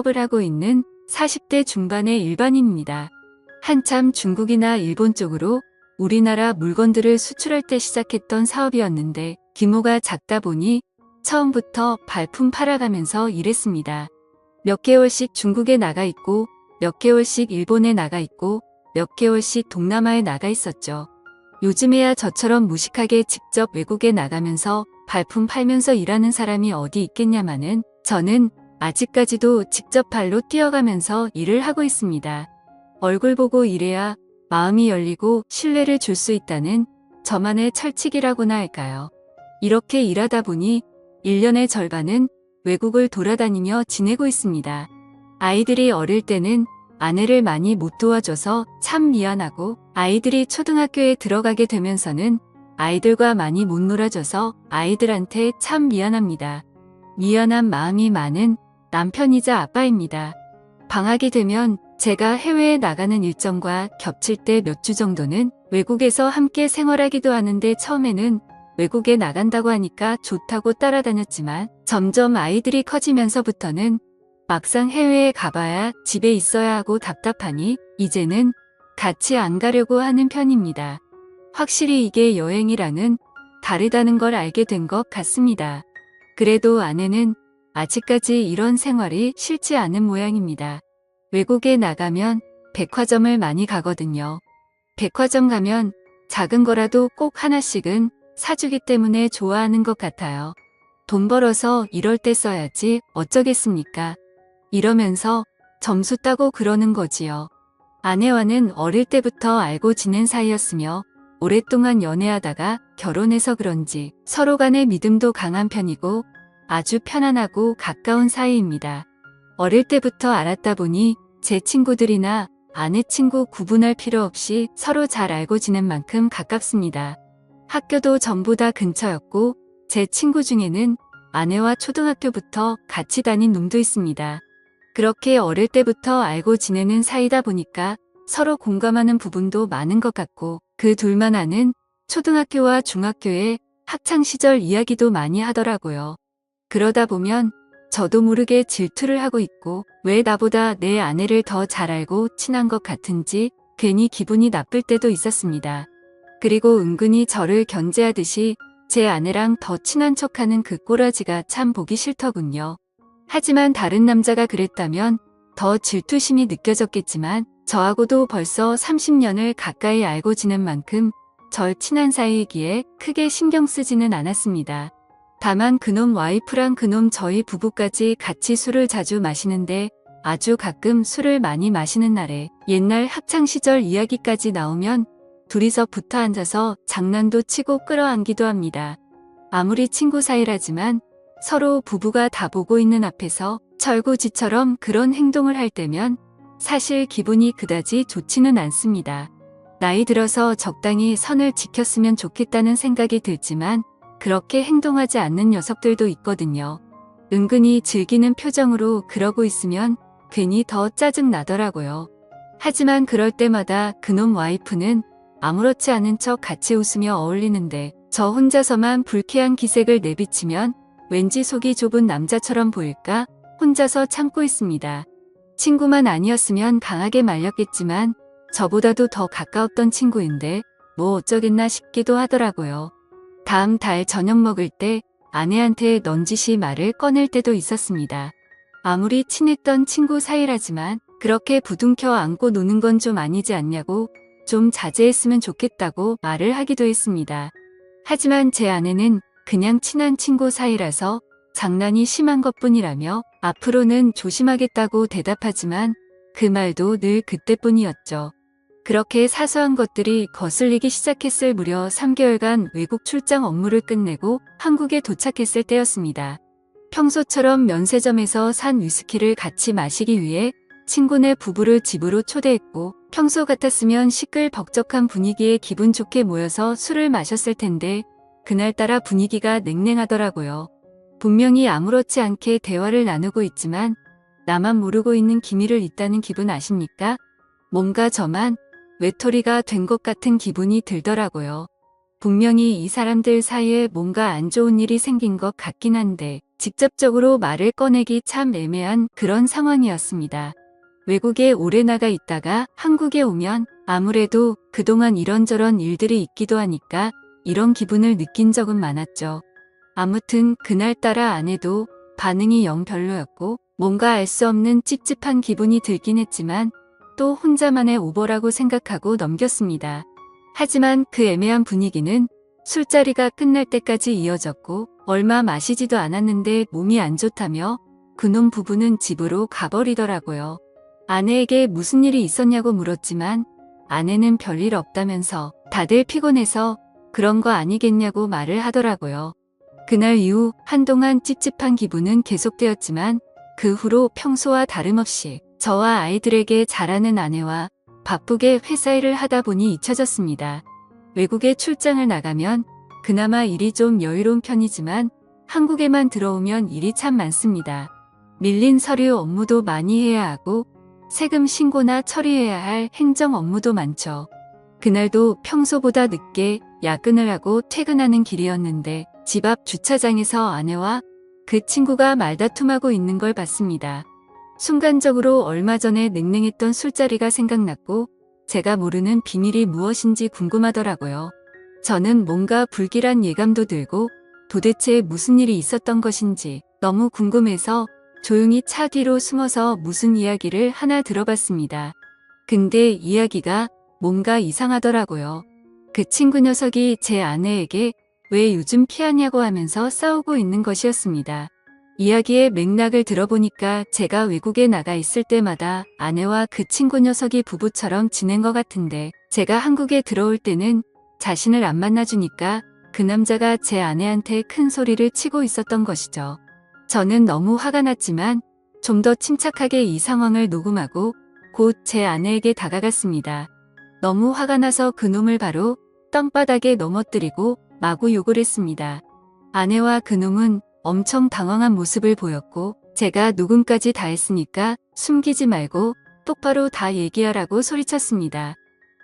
을 하고 있는 40대 중반의 일반인입니다. 한참 중국이나 일본 쪽으로 우리나라 물건들을 수출할 때 시작했던 사업이었는데 규모가 작다 보니 처음부터 발품 팔아가면서 일했습니다. 몇 개월씩 중국에 나가 있고 몇 개월씩 일본에 나가 있고 몇 개월씩 동남아에 나가 있었죠. 요즘에야 저처럼 무식하게 직접 외국에 나가면서 발품 팔면서 일하는 사람이 어디 있겠냐마는 저는 아직까지도 직접 발로 뛰어가면서 일을 하고 있습니다. 얼굴 보고 일해야 마음이 열리고 신뢰를 줄 수 있다는 저만의 철칙이라고나 할까요. 이렇게 일하다 보니 1년의 절반은 외국을 돌아다니며 지내고 있습니다. 아이들이 어릴 때는 아내를 많이 못 도와줘서 참 미안하고 아이들이 초등학교에 들어가게 되면서는 아이들과 많이 못 놀아줘서 아이들한테 참 미안합니다. 미안한 마음이 많은 남편이자 아빠입니다. 방학이 되면 제가 해외에 나가는 일정과 겹칠 때 몇 주 정도는 외국에서 함께 생활하기도 하는데 처음에는 외국에 나간다고 하니까 좋다고 따라다녔지만 점점 아이들이 커지면서부터는 막상 해외에 가봐야 집에 있어야 하고 답답하니 이제는 같이 안 가려고 하는 편입니다. 확실히 이게 여행이랑은 다르다는 걸 알게 된 것 같습니다. 그래도 아내는 아직까지 이런 생활이 싫지 않은 모양입니다. 외국에 나가면 백화점을 많이 가거든요. 백화점 가면 작은 거라도 꼭 하나씩은 사주기 때문에 좋아하는 것 같아요. 돈 벌어서 이럴 때 써야지 어쩌겠습니까? 이러면서 점수 따고 그러는 거지요. 아내와는 어릴 때부터 알고 지낸 사이였으며 오랫동안 연애하다가 결혼해서 그런지 서로 간의 믿음도 강한 편이고 아주 편안하고 가까운 사이입니다. 어릴 때부터 알았다 보니 제 친구들이나 아내 친구 구분할 필요 없이 서로 잘 알고 지낸 만큼 가깝습니다. 학교도 전부 다 근처였고 제 친구 중에는 아내와 초등학교부터 같이 다닌 놈도 있습니다. 그렇게 어릴 때부터 알고 지내는 사이다 보니까 서로 공감하는 부분도 많은 것 같고 그 둘만 아는 초등학교와 중학교의 학창시절 이야기도 많이 하더라고요. 그러다 보면 저도 모르게 질투를 하고 있고 왜 나보다 내 아내를 더 잘 알고 친한 것 같은지 괜히 기분이 나쁠 때도 있었습니다. 그리고 은근히 저를 견제하듯이 제 아내랑 더 친한 척하는 그 꼬라지가 참 보기 싫더군요. 하지만 다른 남자가 그랬다면 더 질투심이 느껴졌겠지만 저하고도 벌써 30년을 가까이 알고 지낸 만큼 절 친한 사이이기에 크게 신경 쓰지는 않았습니다. 다만 그놈 와이프랑 그놈 저희 부부까지 같이 술을 자주 마시는데 아주 가끔 술을 많이 마시는 날에 옛날 학창시절 이야기까지 나오면 둘이서 붙어 앉아서 장난도 치고 끌어안기도 합니다. 아무리 친구 사이라지만 서로 부부가 다 보고 있는 앞에서 철구지처럼 그런 행동을 할 때면 사실 기분이 그다지 좋지는 않습니다. 나이 들어서 적당히 선을 지켰으면 좋겠다는 생각이 들지만 그렇게 행동하지 않는 녀석들도 있거든요. 은근히 즐기는 표정으로 그러고 있으면 괜히 더 짜증 나더라고요. 하지만 그럴 때마다 그놈 와이프는 아무렇지 않은 척 같이 웃으며 어울리는데 저 혼자서만 불쾌한 기색을 내비치면 왠지 속이 좁은 남자처럼 보일까 혼자서 참고 있습니다. 친구만 아니었으면 강하게 말렸겠지만 저보다도 더 가까웠던 친구인데 뭐 어쩌겠나 싶기도 하더라고요. 다음 달 저녁 먹을 때 아내한테 넌지시 말을 꺼낼 때도 있었습니다. 아무리 친했던 친구 사이라지만 그렇게 부둥켜 안고 노는 건 좀 아니지 않냐고 좀 자제했으면 좋겠다고 말을 하기도 했습니다. 하지만 제 아내는 그냥 친한 친구 사이라서 장난이 심한 것뿐이라며 앞으로는 조심하겠다고 대답하지만 그 말도 늘 그때뿐이었죠. 그렇게 사소한 것들이 거슬리기 시작했을 무려 3개월간 외국 출장 업무를 끝내고 한국에 도착했을 때였습니다. 평소처럼 면세점에서 산 위스키를 같이 마시기 위해 친구네 부부를 집으로 초대했고 평소 같았으면 시끌벅적한 분위기에 기분 좋게 모여서 술을 마셨을 텐데 그날따라 분위기가 냉랭하더라고요. 분명히 아무렇지 않게 대화를 나누고 있지만 나만 모르고 있는 기미를 있다는 기분 아십니까? 뭔가 저만 외톨이가 된 것 같은 기분이 들더라고요. 분명히 이 사람들 사이에 뭔가 안 좋은 일이 생긴 것 같긴 한데 직접적으로 말을 꺼내기 참 애매한 그런 상황이었습니다. 외국에 오래 나가 있다가 한국에 오면 아무래도 그동안 이런저런 일들이 있기도 하니까 이런 기분을 느낀 적은 많았죠. 아무튼 그날따라 아내도 반응이 영 별로였고 뭔가 알 수 없는 찝찝한 기분이 들긴 했지만 또 혼자만의 오버라고 생각하고 넘겼습니다. 하지만 그 애매한 분위기는 술자리가 끝날 때까지 이어졌고 얼마 마시지도 않았는데 몸이 안 좋다며 그놈 부부는 집으로 가버리더라고요. 아내에게 무슨 일이 있었냐고 물었지만 아내는 별일 없다면서 다들 피곤해서 그런 거 아니겠냐고 말을 하더라고요. 그날 이후 한동안 찝찝한 기분은 계속되었지만 그 후로 평소와 다름없이 저와 아이들에게 잘하는 아내와 바쁘게 회사 일을 하다 보니 잊혀졌습니다. 외국에 출장을 나가면 그나마 일이 좀 여유로운 편이지만 한국에만 들어오면 일이 참 많습니다. 밀린 서류 업무도 많이 해야 하고 세금 신고나 처리해야 할 행정 업무도 많죠. 그날도 평소보다 늦게 야근을 하고 퇴근하는 길이었는데 집 앞 주차장에서 아내와 그 친구가 말다툼하고 있는 걸 봤습니다. 순간적으로 얼마 전에 냉랭했던 술자리가 생각났고 제가 모르는 비밀이 무엇인지 궁금하더라고요. 저는 뭔가 불길한 예감도 들고 도대체 무슨 일이 있었던 것인지 너무 궁금해서 조용히 차 뒤로 숨어서 무슨 이야기를 하나 들어봤습니다. 근데 이야기가 뭔가 이상하더라고요. 그 친구 녀석이 제 아내에게 왜 요즘 피하냐고 하면서 싸우고 있는 것이었습니다. 이야기의 맥락을 들어보니까 제가 외국에 나가 있을 때마다 아내와 그 친구 녀석이 부부처럼 지낸 것 같은데 제가 한국에 들어올 때는 자신을 안 만나주니까 그 남자가 제 아내한테 큰 소리를 치고 있었던 것이죠. 저는 너무 화가 났지만 좀 더 침착하게 이 상황을 녹음하고 곧 제 아내에게 다가갔습니다. 너무 화가 나서 그놈을 바로 땅바닥에 넘어뜨리고 마구 욕을 했습니다. 아내와 그놈은 엄청 당황한 모습을 보였고 제가 녹음까지 다 했으니까 숨기지 말고 똑바로 다 얘기하라고 소리쳤습니다.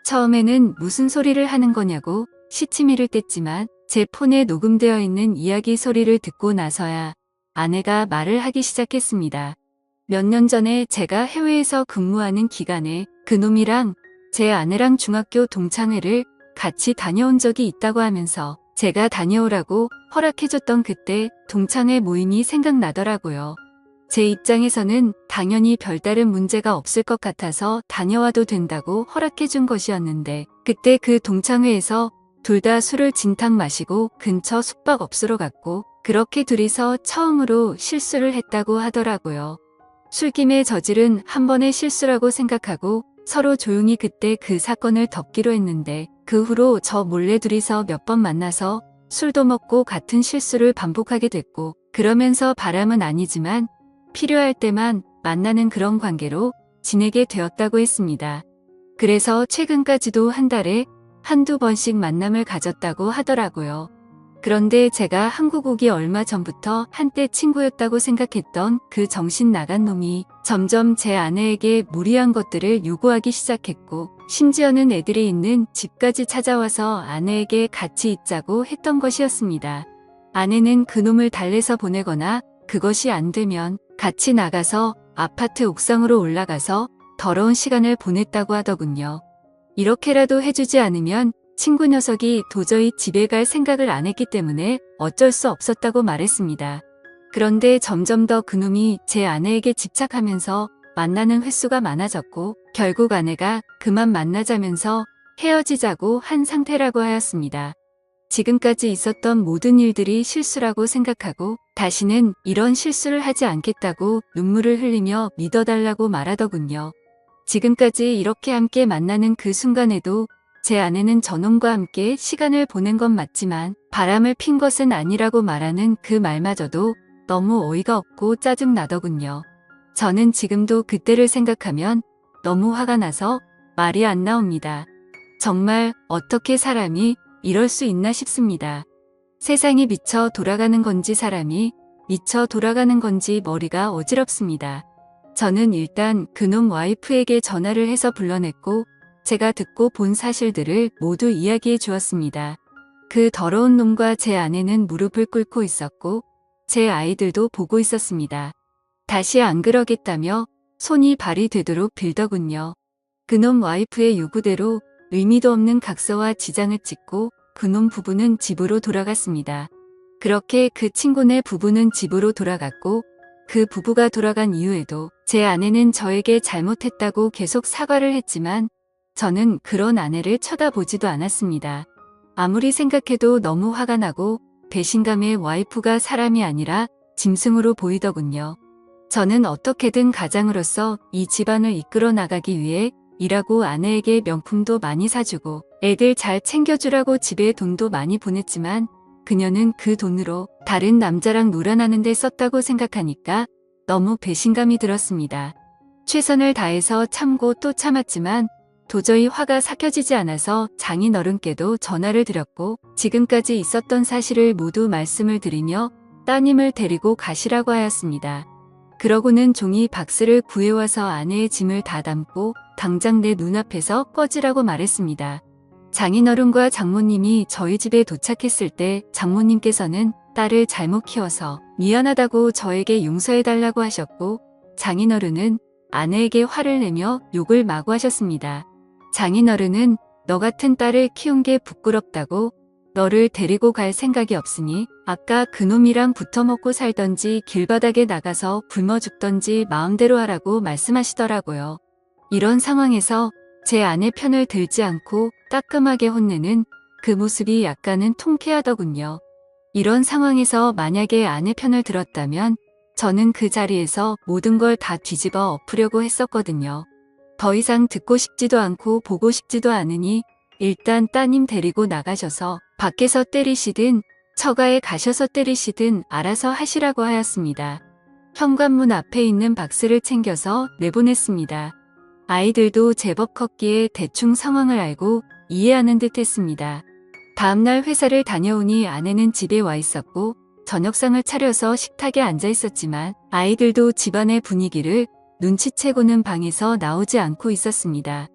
처음에는 무슨 소리를 하는 거냐고 시치미를 뗐지만 제 폰에 녹음되어 있는 이야기 소리를 듣고 나서야 아내가 말을 하기 시작했습니다. 몇 년 전에 제가 해외에서 근무하는 기간에 그놈이랑 제 아내랑 중학교 동창회를 같이 다녀온 적이 있다고 하면서 제가 다녀오라고 허락해줬던 그때 동창회 모임이 생각나더라고요. 제 입장에서는 당연히 별다른 문제가 없을 것 같아서 다녀와도 된다고 허락해준 것이었는데 그때 그 동창회에서 둘 다 술을 진탕 마시고 근처 숙박업소로 갔고 그렇게 둘이서 처음으로 실수를 했다고 하더라고요. 술김에 저지른 한 번의 실수라고 생각하고 서로 조용히 그때 그 사건을 덮기로 했는데 그 후로 저 몰래 둘이서 몇 번 만나서 술도 먹고 같은 실수를 반복하게 됐고 그러면서 바람은 아니지만 필요할 때만 만나는 그런 관계로 지내게 되었다고 했습니다. 그래서 최근까지도 한 달에 한두 번씩 만남을 가졌다고 하더라고요. 그런데 제가 한국 오기 얼마 전부터 한때 친구였다고 생각했던 그 정신 나간 놈이 점점 제 아내에게 무리한 것들을 요구하기 시작했고 심지어는 애들이 있는 집까지 찾아와서 아내에게 같이 있자고 했던 것이었습니다. 아내는 그놈을 달래서 보내거나 그것이 안 되면 같이 나가서 아파트 옥상으로 올라가서 더러운 시간을 보냈다고 하더군요. 이렇게라도 해주지 않으면 친구 녀석이 도저히 집에 갈 생각을 안 했기 때문에 어쩔 수 없었다고 말했습니다. 그런데 점점 더 그놈이 제 아내에게 집착하면서 만나는 횟수가 많아졌고 결국 아내가 그만 만나자면서 헤어지자고 한 상태라고 하였습니다. 지금까지 있었던 모든 일들이 실수라고 생각하고 다시는 이런 실수를 하지 않겠다고 눈물을 흘리며 믿어달라고 말하더군요. 지금까지 이렇게 함께 만나는 그 순간에도 제 아내는 저놈과 함께 시간을 보낸 건 맞지만 바람을 핀 것은 아니라고 말하는 그 말마저도 너무 어이가 없고 짜증나더군요. 저는 지금도 그때를 생각하면 너무 화가 나서 말이 안 나옵니다. 정말 어떻게 사람이 이럴 수 있나 싶습니다. 세상이 미쳐 돌아가는 건지 사람이 미쳐 돌아가는 건지 머리가 어지럽습니다. 저는 일단 그놈 와이프에게 전화를 해서 불러냈고 제가 듣고 본 사실들을 모두 이야기해 주었습니다. 그 더러운 놈과 제 아내는 무릎을 꿇고 있었고 제 아이들도 보고 있었습니다. 다시 안 그러겠다며 손이 발이 되도록 빌더군요. 그놈 와이프의 요구대로 의미도 없는 각서와 지장을 찍고 그놈 부부는 집으로 돌아갔습니다. 그렇게 그 친구네 부부는 집으로 돌아갔고 그 부부가 돌아간 이후에도 제 아내는 저에게 잘못했다고 계속 사과를 했지만 저는 그런 아내를 쳐다보지도 않았습니다. 아무리 생각해도 너무 화가 나고 배신감에 와이프가 사람이 아니라 짐승으로 보이더군요. 저는 어떻게든 가장으로서 이 집안을 이끌어 나가기 위해 일하고 아내에게 명품도 많이 사주고 애들 잘 챙겨주라고 집에 돈도 많이 보냈지만 그녀는 그 돈으로 다른 남자랑 놀아나는 데 썼다고 생각하니까 너무 배신감이 들었습니다. 최선을 다해서 참고 또 참았지만 도저히 화가 삭혀지지 않아서 장인어른께도 전화를 드렸고 지금까지 있었던 사실을 모두 말씀을 드리며 따님을 데리고 가시라고 하였습니다. 그러고는 종이 박스를 구해와서 아내의 짐을 다 담고 당장 내 눈앞에서 꺼지라고 말했습니다. 장인어른과 장모님이 저희 집에 도착했을 때 장모님께서는 딸을 잘못 키워서 미안하다고 저에게 용서해달라고 하셨고 장인어른은 아내에게 화를 내며 욕을 마구 하셨습니다. 장인어른은 너 같은 딸을 키운 게 부끄럽다고 너를 데리고 갈 생각이 없으니 아까 그놈이랑 붙어먹고 살던지 길바닥에 나가서 굶어 죽던지 마음대로 하라고 말씀하시더라고요. 이런 상황에서 제 아내 편을 들지 않고 따끔하게 혼내는 그 모습이 약간은 통쾌하더군요. 이런 상황에서 만약에 아내 편을 들었다면 저는 그 자리에서 모든 걸 다 뒤집어 엎으려고 했었거든요. 더 이상 듣고 싶지도 않고 보고 싶지도 않으니 일단 따님 데리고 나가셔서 밖에서 때리시든 처가에 가셔서 때리시든 알아서 하시라고 하였습니다. 현관문 앞에 있는 박스를 챙겨서 내보냈습니다. 아이들도 제법 컸기에 대충 상황을 알고 이해하는 듯 했습니다. 다음날 회사를 다녀오니 아내는 집에 와 있었고 저녁상을 차려서 식탁에 앉아 있었지만 아이들도 집안의 분위기를 눈치채고는 방에서 나오지 않고 있었습니다.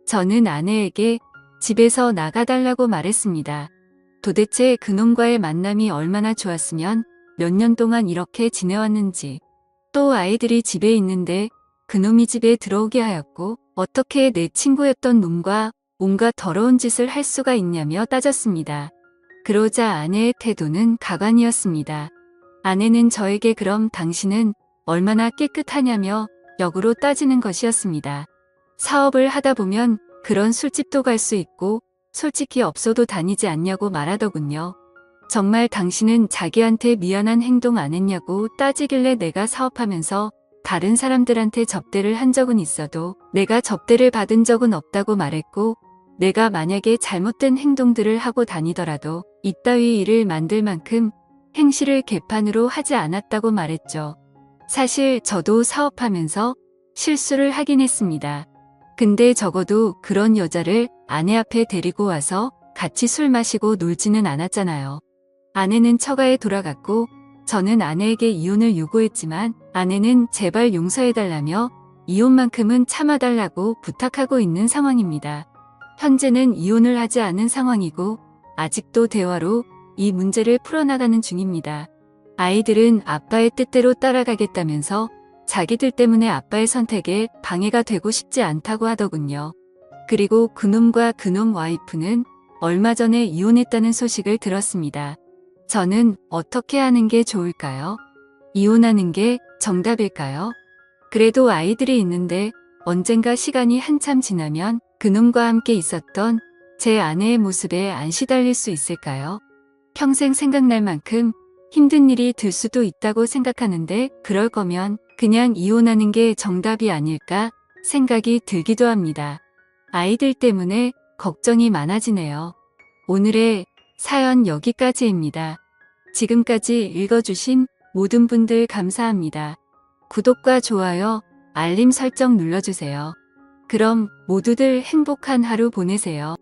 저는 아내에게 집에서 나가달라고 말했습니다. 도대체 그놈과의 만남이 얼마나 좋았으면 몇 년 동안 이렇게 지내왔는지, 또 아이들이 집에 있는데 그놈이 집에 들어오게 하였고 어떻게 내 친구였던 놈과 온갖 더러운 짓을 할 수가 있냐며 따졌습니다. 그러자 아내의 태도는 가관이었습니다. 아내는 저에게 그럼 당신은 얼마나 깨끗하냐며 역으로 따지는 것이었습니다. 사업을 하다 보면 그런 술집도 갈 수 있고 솔직히 없어도 다니지 않냐고 말하더군요. 정말 당신은 자기한테 미안한 행동 안 했냐고 따지길래 내가 사업하면서 다른 사람들한테 접대를 한 적은 있어도 내가 접대를 받은 적은 없다고 말했고 내가 만약에 잘못된 행동들을 하고 다니더라도 이따위 일을 만들 만큼 행실을 개판으로 하지 않았다고 말했죠. 사실 저도 사업하면서 실수를 하긴 했습니다. 근데 적어도 그런 여자를 아내 앞에 데리고 와서 같이 술 마시고 놀지는 않았잖아요. 아내는 처가에 돌아갔고 저는 아내에게 이혼을 요구했지만 아내는 제발 용서해달라며 이혼만큼은 참아달라고 부탁하고 있는 상황입니다. 현재는 이혼을 하지 않은 상황이고 아직도 대화로 이 문제를 풀어나가는 중입니다. 아이들은 아빠의 뜻대로 따라가겠다면서 자기들 때문에 아빠의 선택에 방해가 되고 싶지 않다고 하더군요. 그리고 그놈과 그놈 와이프는 얼마 전에 이혼했다는 소식을 들었습니다. 저는 어떻게 하는 게 좋을까요? 이혼하는 게 정답일까요? 그래도 아이들이 있는데 언젠가 시간이 한참 지나면 그놈과 함께 있었던 제 아내의 모습에 안 시달릴 수 있을까요? 평생 생각날 만큼 힘든 일이 들 수도 있다고 생각하는데 그럴 거면 그냥 이혼하는 게 정답이 아닐까 생각이 들기도 합니다. 아이들 때문에 걱정이 많아지네요. 오늘의 사연 여기까지입니다. 지금까지 읽어주신 모든 분들 감사합니다. 구독과 좋아요, 알림 설정 눌러주세요. 그럼 모두들 행복한 하루 보내세요.